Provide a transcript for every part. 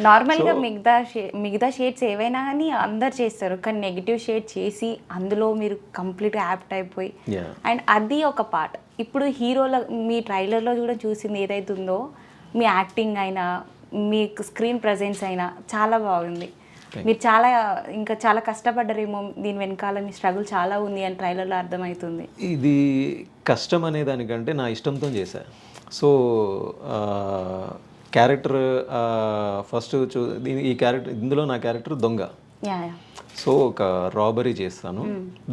నార్మల్గా మిగతా షేడ్స్ ఏవైనా కానీ అందరు చేస్తారు, కానీ నెగిటివ్ షేడ్ చేసి అందులో మీరు కంప్లీట్గా యాప్ట్ అయిపోయి అండ్ అది ఒక పార్ట్. ఇప్పుడు హీరోల మీ ట్రైలర్లో కూడా చూసింది ఏదైతే ఉందో మీ యాక్టింగ్ అయినా మీ స్క్రీన్ ప్రజెన్స్ అయినా చాలా బాగుంది. మీరు ఇంకా చాలా కష్టపడ్డారేమో, దీని వెనకాల మీ స్ట్రగుల్ చాలా ఉంది అని ట్రైలర్లో అర్థమవుతుంది. ఇది కష్టం అనే దానికంటే నా ఇష్టంతో చేశా. సో క్యారెక్టర్ ఫస్ట్ ఈ క్యారెక్టర్ ఇందులో నా క్యారెక్టర్ దొంగ. సో ఒక రాబరీ చేస్తాను,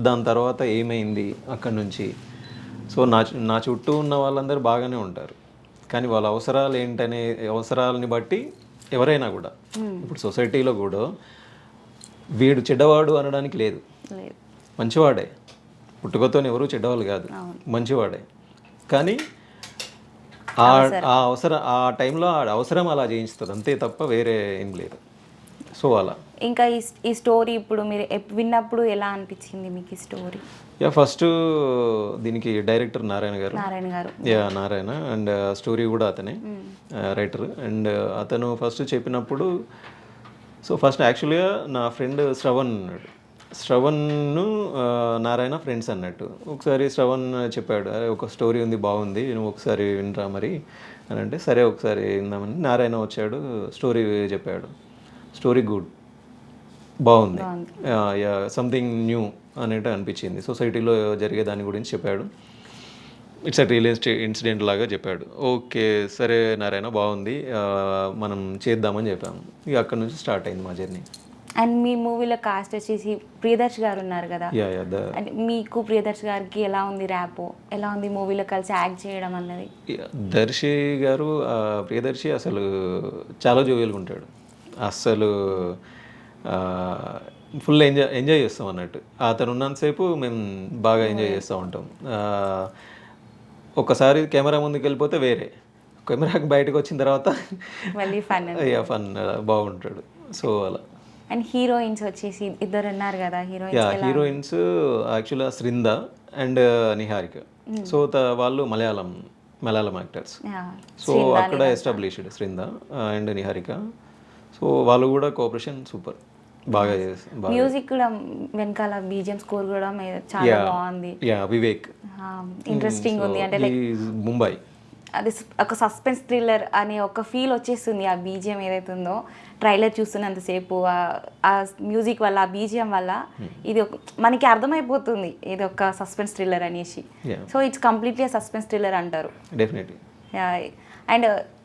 దాని తర్వాత ఏమైంది అక్కడి నుంచి. సో నా చుట్టూ ఉన్న వాళ్ళందరూ బాగానే ఉంటారు, కానీ వాళ్ళ అవసరాలు ఏంటనే అవసరాలని బట్టి ఎవరైనా కూడా ఇప్పుడు సొసైటీలో కూడా వీడు చెడ్డవాడు అనడానికి లేదు, మంచివాడే. పుట్టుకతో ఎవరు చెడ్డవాళ్ళు కాదు, మంచివాడే. కానీ ఆ టైంలో అవసరం అలా చేయిస్తుంది అంతే తప్ప వేరే ఏం లేదు. సో అలా. ఇంకా ఈ స్టోరీ ఇప్పుడు మీరు విన్నప్పుడు ఎలా అనిపించింది మీకు ఈ స్టోరీ? ఫస్ట్ దీనికి డైరెక్టర్ నారాయణ గారు. నారాయణ అండ్ స్టోరీ కూడా అతనే రైటర్. అండ్ అతను ఫస్ట్ చెప్పినప్పుడు సో ఫస్ట్ యాక్చువల్గా నా ఫ్రెండ్ శ్రవణ్ ఉన్నాడు. శ్రవణ్ను నారాయణ ఫ్రెండ్స్ అన్నట్టు. ఒకసారి శ్రవణ్ చెప్పాడు, ఒక స్టోరీ ఉంది బాగుంది, నువ్వు ఒకసారి వినరా మరి అని అంటే, సరే ఒకసారి విందామని నారాయణ వచ్చాడు, స్టోరీ చెప్పాడు. స్టోరీ గుడ్, బాగుంది, సంథింగ్ న్యూ అనేట్టు అనిపించింది. సొసైటీలో జరిగే దాని గురించి చెప్పాడు. ఇట్స్ అ రియల్ ఇన్సిడెంట్ లాగా చెప్పాడు. ఓకే సరే నారాయణ బాగుంది, మనం చేద్దామని చెప్పాము. ఇక అక్కడ నుంచి స్టార్ట్ అయింది మా జర్నీ. అండ్ మీ మూవీలో కాస్ట్ వచ్చేసి ప్రియదర్శ్ గారు ఉన్నారు కదా, అంటే మీకు ప్రియదర్శ్ గారికి ఎలా ఉంది ర్యాపో, ఎలా ఉంది మూవీలో కలిసి యాక్ట్ చేయడం అన్నది? దర్శి గారు ప్రియదర్శి అసలు చాలా జోవియల్గా ఉంటాడు. అస్సలు ఫుల్ ఎంజాయ్ చేస్తాం అన్నట్టు. అతను ఉన్నంతసేపు మేము బాగా ఎంజాయ్ చేస్తూ ఉంటాం. ఒకసారి కెమెరా ముందుకు వెళ్ళిపోతే వేరే, కెమెరాకి బయటకు వచ్చిన తర్వాత ఫన్ బాగుంటాడు. సో అలా. అండ్ హీరోయిన్స్ వచ్చేసి ఇద్దరు ఉన్నారు కదా హీరోయిన్స్ యాక్చువల్గా శ్రింద అండ్ నిహారిక. సో వాళ్ళు మలయాళం యాక్టర్స్. సో అక్కడ ఎస్టాబ్లిష్డ్ శ్రింద అండ్ నిహారిక. సో వాళ్ళు కూడా కోఆపరేషన్ సూపర్, బాగా చేస్తారు. మ్యూజిక్ కూడా వెనకాల బీజిఎం స్కోర్ కూడా చాలా బాగుంది. వివేక్ ఇంట్రెస్టింగ్ ఉంది, అంటే లైక్ ముంబై అది ఒక సస్పెన్స్ థ్రిల్లర్ అనే ఒక ఫీల్ వచ్చేస్తుంది ఆ బీజిఎం ఏదైతే ఉందో. ట్రైలర్ చూస్తున్నంతసేపు ఆ మ్యూజిక్ వల్ల, ఆ బీజిఎం వల్ల ఇది మనకి అర్థమైపోతుంది ఇది ఒక సస్పెన్స్ థ్రిల్లర్ అనేసి. So it's completely suspense thriller అంటారు డెఫినెట్లీ. అండ్